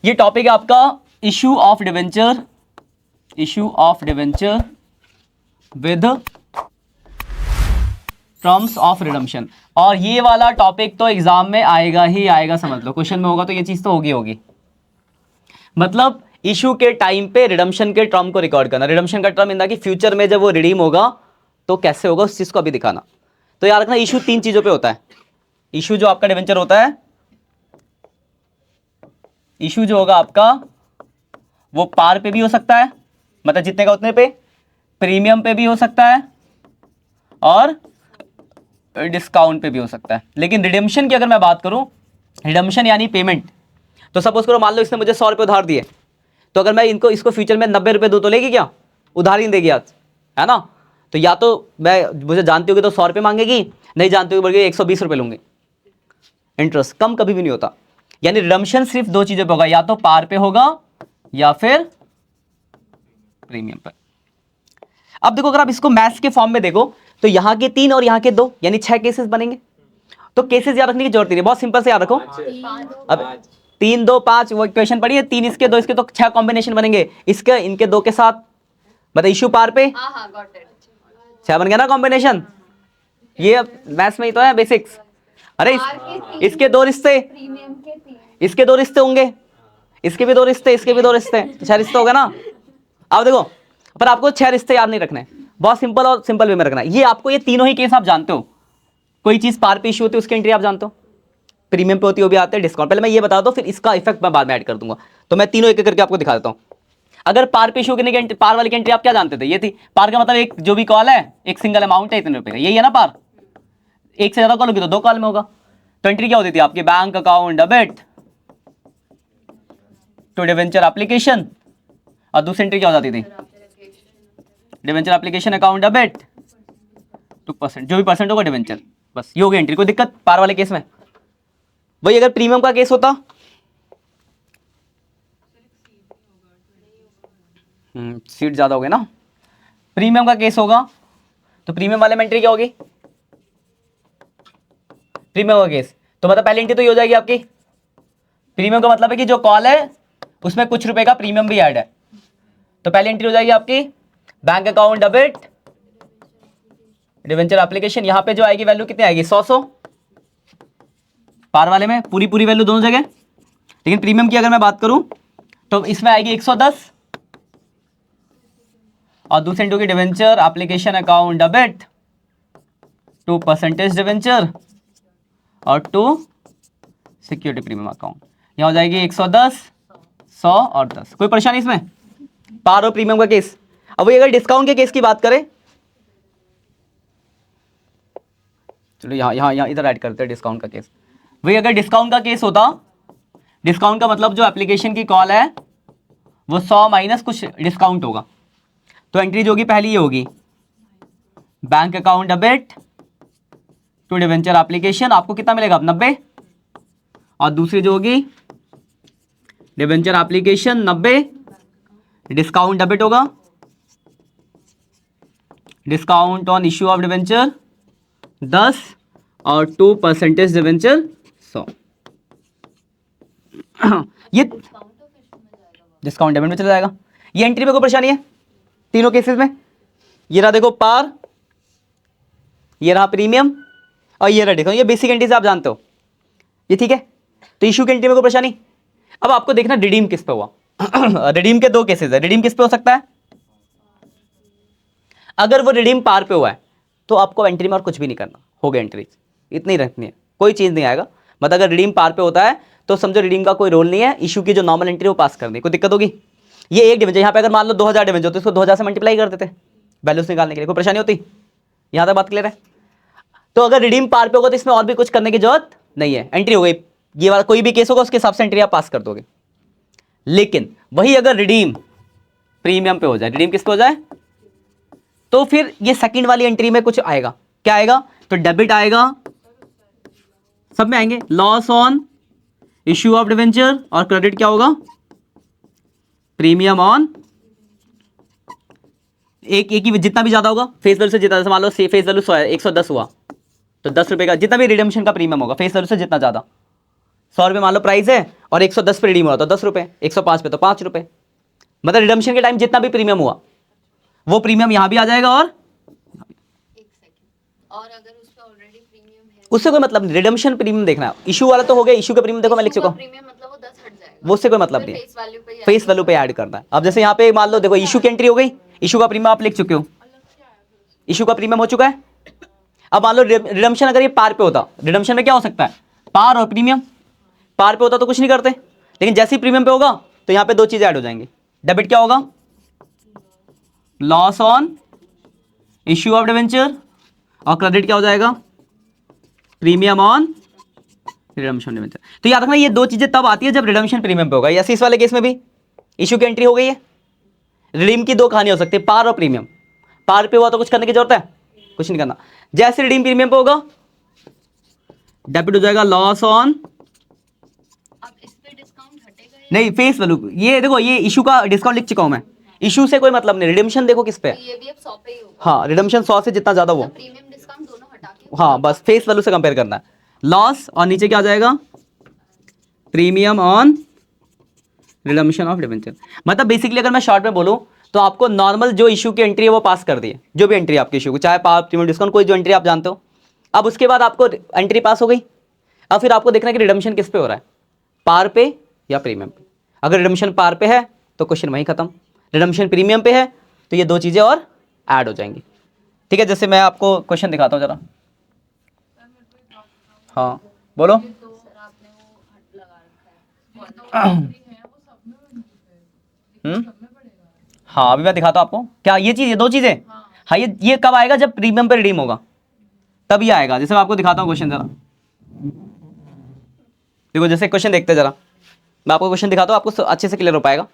ये टॉपिक है आपका issue of debenture, issue of debenture with terms of redemption. और ये वाला टॉपिक तो एग्जाम में आएगा ही आएगा, समझ लो क्वेश्चन में होगा तो ये चीज तो होगी। मतलब इशू के टाइम पे रिडम्पशन के टर्म को रिकॉर्ड करना, रिडम्पशन का टर्म इंदा कि फ्यूचर में जब वो रिडीम होगा तो कैसे होगा उस चीज को अभी दिखाना। तो याद रखना इशू 3 चीजों पे होता है। इशू जो आपका डिवेंचर होता है, इशू जो होगा आपका वो पार पे भी हो सकता है, मतलब जितने का उतने पे, प्रीमियम पे भी हो सकता है और डिस्काउंट पे भी हो सकता है। लेकिन रिडेम्पशन की अगर मैं बात करूं, रिडेम्पशन यानी पेमेंट, तो सपोज करो मान लो इसने मुझे 100 रुपये उधार दिए, तो अगर मैं इसको फ्यूचर में 90 रुपये दूं तो लेगी क्या? उधार ही नहीं देगी आज, है ना। तो या तो मैं मुझे जानती होगी तो 100 रुपये मांगेगी, नहीं जानती होगी बोलेगी 120 रुपये लूंगी। इंटरेस्ट कम कभी भी नहीं होता। यानी रिडेम्पशन सिर्फ 2 चीजों पे होगा, या तो पार पे होगा या फिर प्रीमियम पे। अब देखो अगर आप इसको मैथ्स के फॉर्म में देखो तो यहां के 3 और यहां के 2 यानी 6 केसेस बनेंगे। तो केसेस याद रखने की जरूरत नहीं, बहुत सिंपल से याद रखो। अब 3 2 5 वो इक्वेशन पढ़ी है, 3 इसके 2 इसके, तो 6 कॉम्बिनेशन बनेंगे इसके इनके 2 के साथ। मतलब इशू पार पे 6 बन गया ना कॉम्बिनेशन। ये मैथ्स में ही तो है बेसिक्स। अरे इसके 2 रिश्ते, इसके 2 रिश्ते होंगे, इसके भी 2 रिश्ते, इसके भी 2 रिश्ते, 6 रिश्ते हो गए ना। अब देखो पर आपको 6 रिश्ते याद नहीं रखने, बहुत सिंपल और सिंपल वे में रखना है। ये आपको ये तीनों ही केस आप जानते हो। कोई चीज पार पे इशू होती है उसकी एंट्री आप जानते हो, प्रीमियम पे होती है वो भी आते हैं, डिस्काउंट। पहले मैं ये बता दूं फिर इसका इफेक्ट मैं बाद में ऐड कर दूंगा। तो मैं तीनों एक एक करके आपको दिखा देता हूं। अगर पार पे इशू करने की पार वाली की एंट्री आप क्या जानते थे? ये थी पार का मतलब एक जो भी कॉल है एक सिंगल अमाउंट है इतने रुपए का, यही है ना पार। एक से ज्यादा कॉल होगी तो 2 कॉल में होगा। तो एंट्री क्या होती थी आपकी? Bank account debit to debenture application, और दूसरी एंट्री क्या हो जाती थी? डिवेंचर एप्लीकेशन अकाउंट डेबिट 2%, जो भी परसेंट होगा डिवेंचर। बस ये हो गई एंट्री। कोई दिक्कत पार वाले केस में? वही अगर प्रीमियम का केस होता, सीट ज्यादा हो गए ना, प्रीमियम का केस होगा तो प्रीमियम वाले में एंट्री क्या होगी? प्रीमियम का केस तो मतलब पहली एंट्री तो ये हो जाएगी आपकी। प्रीमियम का मतलब है कि जो कॉल है उसमें कुछ रुपए का प्रीमियम भी ऐड है। तो पहली एंट्री हो जाएगी आपकी bank account debit debenture application. यहां पे जो आएगी वैल्यू कितनी आएगी? 100 पार वाले में पूरी पूरी वैल्यू दोनों जगह। लेकिन प्रीमियम की अगर मैं बात करूं तो इसमें आएगी 110 और दूसरी एंट्री होगी debenture application account debit to percentage debenture और टू सिक्योरिटी प्रीमियम अकाउंट। यहां हो जाएगी 110 100 और 10। कोई परेशानी इसमें? पार और प्रीमियम का केस। अब वही अगर डिस्काउंट के केस की बात करें, चलो यहां इधर ऐड करते हैं डिस्काउंट का केस। वही अगर डिस्काउंट का केस होता, डिस्काउंट का मतलब जो एप्लीकेशन की कॉल है वो 100 माइनस कुछ डिस्काउंट होगा। तो एंट्री जो होगी पहली ये होगी bank account debit to debenture application, आपको कितना मिलेगा? 90। और दूसरी जो होगी डिवेंचर एप्लीकेशन 90, डिस्काउंट डेबिट होगा, discount on issue of debenture 10 और 2% डिवेंचर 100। ये डिस्काउंट डेबिट में चला जाएगा। ये एंट्री में कोई परेशानी है तीनों केसेस में? ये रहा देखो पार, ये रहा प्रीमियम और ये रहा डिस्काउंट। ये बेसिक एंट्री से आप जानते हो, ये ठीक है। तो इशू की एंट्री में कोई परेशानी? अब आपको देखना रिडीम किस पे हुआ। रिडीम के 2 केसेस है। रिडीम किस पे हो सकता है? अगर वो रिडीम पार पे हुआ है तो आपको एंट्री में और कुछ भी नहीं करना, हो गया एंट्री, इतनी रखनी है, कोई चीज नहीं आएगा। मतलब अगर रिडीम पार पे होता है तो समझो रिडीम का कोई रोल नहीं है, इशू की जो नॉर्मल एंट्री वो पास करनी। कोई दिक्कत होगी? ये एक डिवेंचर, यहाँ पे अगर मान लो 2000 डिवेंचर तो इसको 2000 से मल्टीप्लाई कर देते वैल्यूज निकालने के लिए, कोई परेशानी होती? यहां तक बात क्लियर है? तो अगर रिडीम पार पे होगा तो इसमें और भी कुछ करने की जरूरत नहीं है, एंट्री हो गई। ये वाला कोई भी केस होगा उसके हिसाब से एंट्री आप पास कर दोगे। लेकिन वही अगर रिडीम प्रीमियम पे हो जाए, रिडीम किस पे हो जाए, तो फिर ये सेकंड वाली एंट्री में कुछ आएगा। क्या आएगा? तो डेबिट आएगा, सब में आएंगे, loss on issue of debenture, और क्रेडिट क्या होगा? प्रीमियम ऑन एक ही जितना भी ज्यादा होगा फेस वैल्यू से जितना, जैसे मान लो फेस वैल्यू 110 हुआ तो 10 रुपए का जितना भी रिडेम्पशन का प्रीमियम होगा फेस वैल्यू से जितना ज्यादा, 100 रुपये मान लो प्राइस है और 110 पे रिडीम हुआ तो 10 रुपये, 105 पे तो 5 रुपये। मतलब रिडम्पशन के टाइम जितना भी प्रीमियम हुआ वो प्रीमियम यहाँ भी आ जाएगा और अगर उस पे ऑलरेडी प्रीमियम है उससे कोई मतलब नहीं। रिडम्पशन प्रीमियम देखना है, इशू वाला तो हो गया, इशू का प्रीमियम देखो मैं लिख चुका हूँ, प्रीमियम मतलब वो 10 हट जाएगा, वो उससे कोई मतलब नहीं, फेस वैल्यू पे फेस वैल्यू पे ऐड करना है। अब जैसे यहाँ पे मान लो देखो इशू की एंट्री हो गई, इशू का प्रीमियम आप लिख चुके हो, इशू का प्रीमियम हो चुका है। अब मान लो रिडम्पशन अगर ये पार पे होता, रिडम्पशन में क्या हो सकता है, पार और प्रीमियम। पार पे होता तो कुछ नहीं करते, लेकिन जैसे ही प्रीमियम पे होगा तो यहाँ पे दो चीजें ऐड हो जाएंगी। डेबिट क्या होगा, loss on issue of debenture, और क्रेडिट क्या हो जाएगा, प्रीमियम ऑन रिडम्पशन डिवेंचर। तो याद रखना ये दो चीजें तब आती है जब रिडम्पशन प्रीमियम पे होगा। ऐसे इस वाले केस में भी इशू की एंट्री हो गई है, रिडीम की दो कहानी हो सकती है, पार और प्रीमियम। पार पे हुआ तो कुछ करने की जरूरत है, कुछ नहीं करना। जैसे रिडीम प्रीमियम पे होगा डेबिट हो जाएगा लॉस ऑन, अब इस पे डिस्काउंट हटेगा या नहीं फेस वैल्यू। ये देखो ये इशू का डिस्काउंट लिख चुका हूं मैं, इशू से कोई मतलब नहीं। रिडम्पशन देखो किस पे है, ये भी अब 100 पे ही होगा, हाँ रिडम्पशन 100 से जितना ज्यादा वो, प्रीमियम डिस्काउंट दोनों हटा के हाँ बस फेस वैल्यू से कंपेयर करना है। लॉस और नीचे क्या आ जाएगा, premium on redemption of debenture. मतलब बेसिकली अगर मैं शॉर्ट में बोलूं तो आपको नॉर्मल जो इशू की एंट्री है वो पास कर दी है, जो भी एंट्री आपकी इशू की, चाहे पार प्रीमियम डिस्काउंट कोई जो एंट्री आप जानते हो। अब उसके बाद आपको एंट्री पास हो गई, अब फिर आपको देखना है कि रिडम्पशन किस पे हो रहा है, पार पे या प्रीमियम पे। अगर रिडम्पशन पार पे है तो क्वेश्चन वहीं खत्म, रिडम्पशन प्रीमियम पे है तो ये दो चीजें और ऐड हो जाएंगी। ठीक है, जैसे मैं आपको क्वेश्चन दिखाता हूँ जरा। हाँ बोलो। सर आपने वो हट लगा रखा है हाँ अभी मैं दिखाता हूँ आपको, क्या ये चीज, ये दो चीजें। हाँ ये कब आएगा, जब प्रीमियम पे रिडीम होगा तब ये आएगा। जैसे मैं आपको दिखाता हूँ क्वेश्चन जरा, देखो जैसे क्वेश्चन देखते हैं जरा, मैं आपको क्वेश्चन दिखाता हूँ, आपको अच्छे से क्लियर हो पाएगा।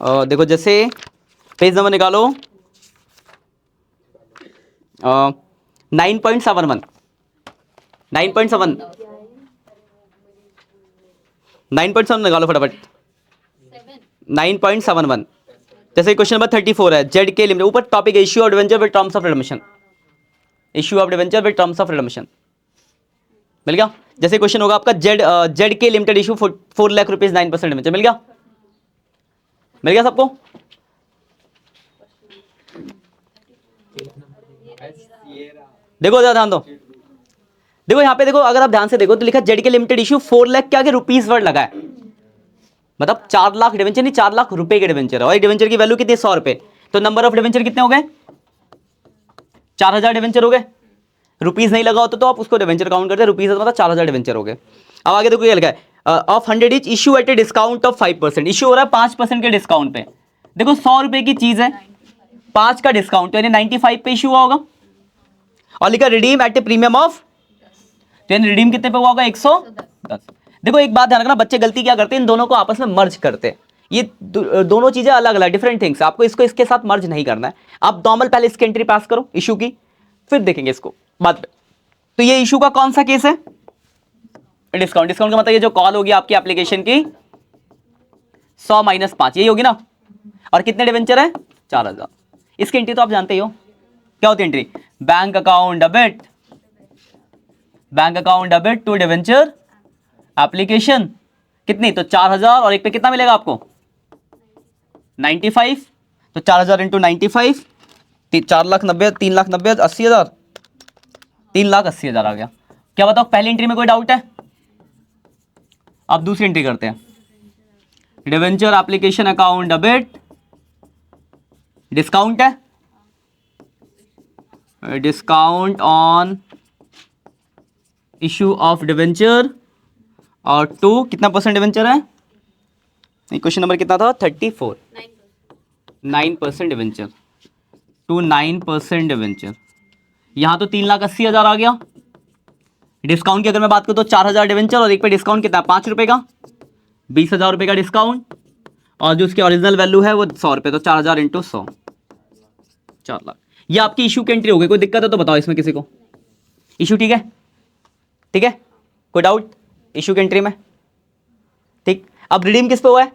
देखो जैसे पेज नंबर निकालो 9.71 9.7 9.7 निकालो फटाफट। 9.71 जैसे क्वेश्चन नंबर 34 है, जेड के लिमिट, ऊपर टॉपिक है issue of debenture with terms of redemption, issue of debenture with terms of redemption, मिल गया। जैसे क्वेश्चन होगा आपका जेड के limited issue 4 lakh rupees 9% debenture, मिल गया, मिल गया सबको। देखो जरा ध्यान दो, देखो यहाँ पे देखो, अगर आप ध्यान से देखो तो लिखा जेड के लिमिटेड इशू 4 लाख के आगे रुपीस वर्ड लगा है, मतलब 4 लाख डिवेंचर नहीं, 4 लाख रुपए के डिवेंचर है, और डिवेंचर की वैल्यू कितनी है, 100 रुपए। तो नंबर ऑफ डिवेंचर कितने हो गए, 4000 डिवेंचर हो गए। रुपीस नहीं लगा होता तो आप उसको डिवेंचर काउंट करते, रुपीस मतलब 4000 डिवेंचर हो गए। अब आगे देखो क्या लिखा है, of 100 etch issue at a discount of 5%, issue हो रहा है 5% के डिस्काउंट पे। देखो 100 रुपए की चीज है, 5 का डिस्काउंट, तो यानी 95 पे इशू हुआ होगा, और लिखा redeem at a premium of, तो यानी रिडीम कितने पे हुआ होगा, 110। देखो एक बात ध्यान रखना, बच्चे गलती क्या करते हैं, इन दोनों को आपस में मर्ज करते हैं। ये दोनों चीजें अलग अलग डिफरेंट थिंग्स, आपको इसको इसके साथ मर्ज नहीं करना है। आप नॉर्मल पहले इसकी एंट्री पास करो इशू की, फिर देखेंगे इसको बाद। तो ये इशू का कौन सा केस है, डिस्काउंट। डिस्काउंट का मतलब ये जो कॉल होगी आपकी एप्लीकेशन की 100 - 5 यही होगी ना, और कितने डिवेंचर है, 4000। इसकी एंट्री तो आप जानते ही हो, क्या होती है entry, bank account debit, bank account debit to debenture application, कितनी, तो 4000, और एक पे कितना मिलेगा आपको, 95। तो 4000 इंटू 95, 4,90,000, 3,90,000, 80,000, 3,80,000 आ गया। क्या बताओ पहली एंट्री में कोई डाउट है। अब दूसरी एंट्री करते हैं, debenture application account debit, discount है, discount on issue of debenture, और टू कितना परसेंट डिवेंचर है, क्वेश्चन नंबर कितना था, 34, 9% डिवेंचर टू 9% डिवेंचर। यहां तो 3,80,000 आ गया। डिस्काउंट की अगर मैं बात करूं तो 4000 डिवेंचर, और एक पे डिस्काउंट कितना, 5 रुपए का, 20,000 रुपए का डिस्काउंट, और जो उसकी ओरिजिनल वैल्यू है वो 100 रुपए, तो 4000 इंटू 100, 4 लाख। ये आपकी इशू की एंट्री हो गई। कोई दिक्कत है तो बताओ इसमें किसी को, इशू ठीक है, ठीक है, कोई डाउट इशू की एंट्री में, ठीक। अब रिडीम किस पे हुआ है,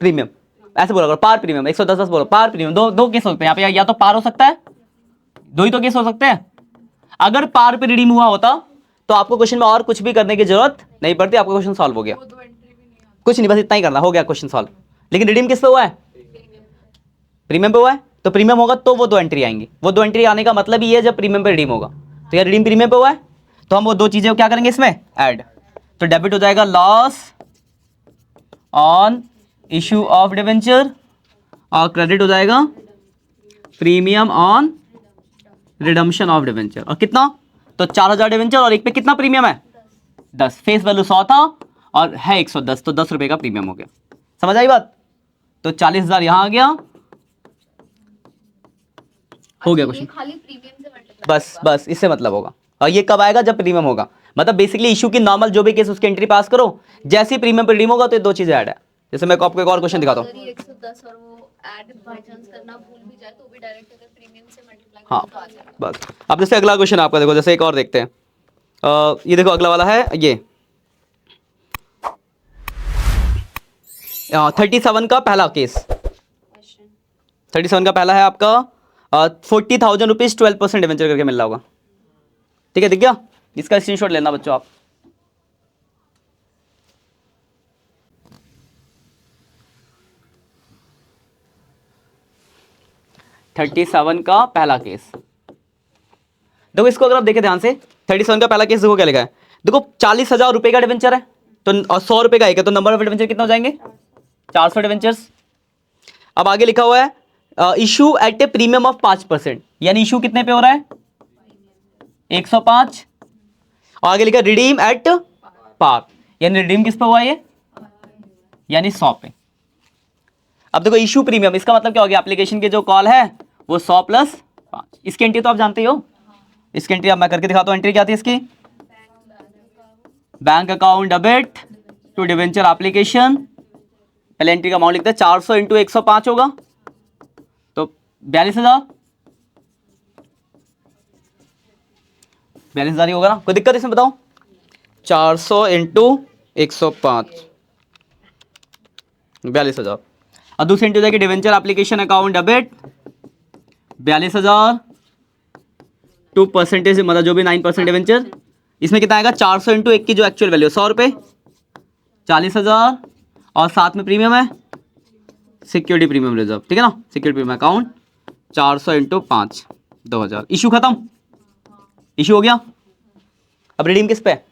प्रीमियम, ऐसे बोला करो, पार प्रीमियम, 110 बोलो, पार प्रीमियम। दो केस हो सकते हैं यहाँ पे, या तो पार हो सकता है, दो ही तो केस हो सकते हैं। अगर पार पे रिडीम हुआ होता तो आपको क्वेश्चन में और कुछ भी करने की जरूरत नहीं पड़ती, आपका क्वेश्चन सॉल्व हो गया। वो 2 एंट्री भी नहीं आती। कुछ नहीं, बस इतना ही करना, हो गया क्वेश्चन सॉल्व। लेकिन रिडीम किस पे हुआ है? प्रीमियम पे हुआ है, तो प्रीमियम होगा तो वो 2 एंट्री आएंगी। वो 2 एंट्री आने का मतलब ये है जब प्रीमियम पे रिडीम होगा। तो यार रिडीम प्रीमियम पे हुआ है तो हम वो 2 चीजें क्या करेंगे इसमें ऐड। तो डेबिट हो जाएगा loss on issue of debenture और क्रेडिट हो जाएगा premium on redemption of debenture. और कितना? तो 4000 डिवेंचर और एक पे कितना प्रीमियम है? 10। फेस वैल्यू 100 था और है 110, तो 10 रुपए का प्रीमियम हो गया। समझ आई बात? तो 40,000 यहां आ गया, हो गया ये क्वेश्चन। खाली प्रीमियम से मल्टीप्लाई बस इससे मतलब होगा। और ये कब आएगा? जब प्रीमियम होगा। मतलब बेसिकली इशू की नॉर्मल जो भी केस उसकी एंट्री पास करो, जैसे ही प्रीमियम पर रिडीम होगा तो ये 2 चीजें ऐड है। जैसे मैं आपको एक और क्वेश्चन दिखाता हूँ। अगर ये 110 और वो ऐड बाय चांस करना भूल भी जाए तो भी डायरेक्ट अगर प्रीमियम से मल्टीप्लाई हाँ करो तो आ जाएगा। बस। अब जैसे अगला क्वेश्चन आपका देखो, जैसे एक और देखते हैं। ये देखो अगला वाला है ये 37 का पहला केस। क्वेश्चन 37 का पहला है आपका 40,000 रुपीज 12% डिवेंचर करके मिल रहा होगा। ठीक है, दिख गया? इसका स्क्रीनशॉट लेना बच्चों आप। $37 का पहला केस देखो, इसको अगर आप देखें ध्यान से, 37 का पहला केस देखो क्या लिखा है। देखो 40,000 रुपए का डिवेंचर है तो और 100 रुपए का एक है, तो नंबर ऑफ डिवेंचर कितना हो जाएंगे? 400 डिवेंचर्स। अब आगे लिखा हुआ है issue at a premium of 5%, यानी इशू कितने पे हो रहा है? 105। और आगे लिखा रिडीम एट पार, यानी रिडीम किस पे हुआ ये? यानी 100 पे। अब देखो इशू प्रीमियम, इसका मतलब क्या हो गया? एप्लीकेशन के जो कॉल है वो 100 + 5। इसकी एंट्री तो आप जानते ही हो। इसकी एंट्री अब मैं करके दिखाता हूं। एंट्री क्या थी इसकी? Bank account debit to debenture application. पहले एंट्री का अमाउंट लिखते हैं, 400 × 105 होगा तो 42,000 ही होगा ना? कोई दिक्कत इसमें बताओ? 400 × 105 42,000। और दूसरी एंट्री हो जाएगी debenture application account debit 42,000 to percentage, मतलब जो भी 9% डिवेंचर। इसमें कितना आएगा? 400 × 1 की जो एक्चुअल वैल्यू 100 रुपए, 40,000 और साथ में प्रीमियम है सिक्योरिटी प्रीमियम रिजर्व। ठीक है ना? Security premium account 400 × 5 2000। इशू खत्म, इशू हो गया। अब रिडीम किस पे है?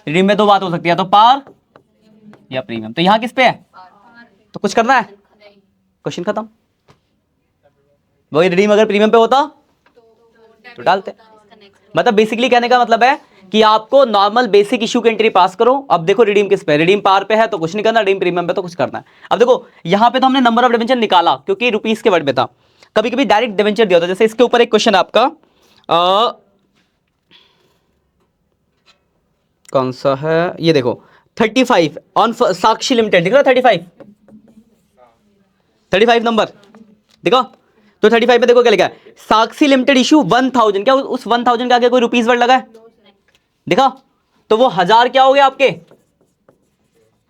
रिडीम में 2 बात हो सकती है, तो पार या प्रीमियम। तो यहां किस पे है? तो कुछ करना है? क्वेश्चन खत्म। वही रिडीम अगर प्रीमियम पे होता तो डालते। मतलब बेसिकली कहने का मतलब है कि आपको नॉर्मल बेसिक इशू की एंट्री पास करो। अब देखो रिडीम किस पे? रिडीम पार पे है तो कुछ नहीं करना, रिडीम प्रीमियम पे तो कुछ करना है। अब देखो यहां पे तो हमने नंबर ऑफ डिवेंचर निकाला क्योंकि रुपीस के वर्ड में था। कभी कभी डायरेक्ट डिवेंचर दिया होता, जैसे इसके ऊपर एक क्वेश्चन आपका कौन सा है ये देखो, 35 ऑन साक्षी लिमिटेड। दिख रहा है 35 नंबर देखो। तो 35 में देखो क्या लिखा है? साक्षी लिमिटेड इशू 1000। क्या उस 1000 के आगे कोई रुपीस वर्ड लगा है? देखा? तो वो 1000 क्या हो गया आपके?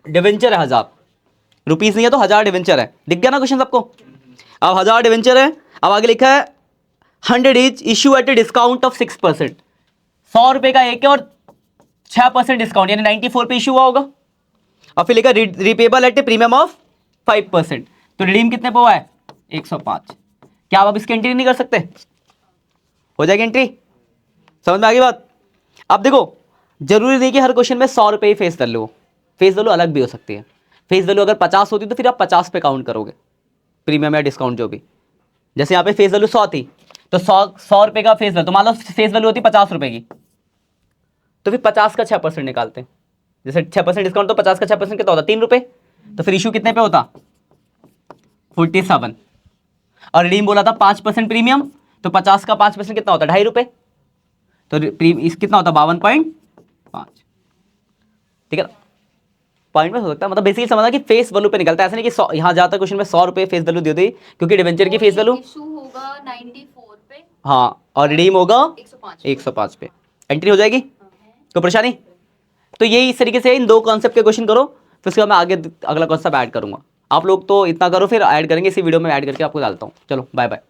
डिवेंचर है 1000, रुपीस नहीं है तो 1000 डिवेंचर है। दिख गया ना क्वेश्चन सबको? अब 1000 डिवेंचर है। अब आगे लिखा है 100 is issue at a discount of 6%। 100 रुपए का एक है और 6% डिस्काउंट, यानी 94 पे इशू हुआ होगा। और फिर लिखा repayable at a premium of 5%। तो रिडीम कितने पे हुआ है? 105। क्या आप इसकी एंट्री नहीं कर सकते? हो जाएगी एंट्री। समझ में आ गई बात? अब देखो जरूरी नहीं कि हर क्वेश्चन में 100 रुपए ही फेस वैल्यू हो, फेस वैल्यू अलग भी हो सकती है। फेस वैल्यू अगर 50 होती तो फिर आप 50 पे काउंट करोगे, प्रीमियम या डिस्काउंट जो भी। जैसे यहाँ पे फेस वैल्यू 100 थी तो 100 रुपए का फेस वैल्यू, तो मान लो फेस वैल्यू होती 50 रुपए की, तो फिर 50 का 6% निकालते हैं। जैसे 6% डिस्काउंट, तो 50 का 6% कितना होता? 3 रुपए। तो फिर इशू कितने पे होता? 47। और रिडीम बोला था 5% प्रीमियम, तो 50 का 5% कितना होता? 2.5 रुपए। तो इस कितना होता? 52.5। ठीक है, पॉइंट में हो सकता है। मतलब बेसिकली समझना कि फेस वैल्यू पे निकलता है, ऐसा नहीं कि यहाँ जाता क्वेश्चन में 100 रुपए फेस वैल्यू दे दी, क्योंकि डिवेंचर की फेस वैल्यू इशू होगा 94 पे, हाँ, और रिडीम होगा 105 105 पे। एंट्री हो जाएगी, कोई परेशानी? तो यही इस तरीके से इन 2 कॉन्सेप्ट के क्वेश्चन करो, फिर उसके बाद मैं आगे अगला कॉन्सेप्ट ऐड करूंगा। आप लोग तो इतना करो, फिर ऐड करेंगे, इसी वीडियो में ऐड करके आपको डालता हूँ। चलो बाय बाय।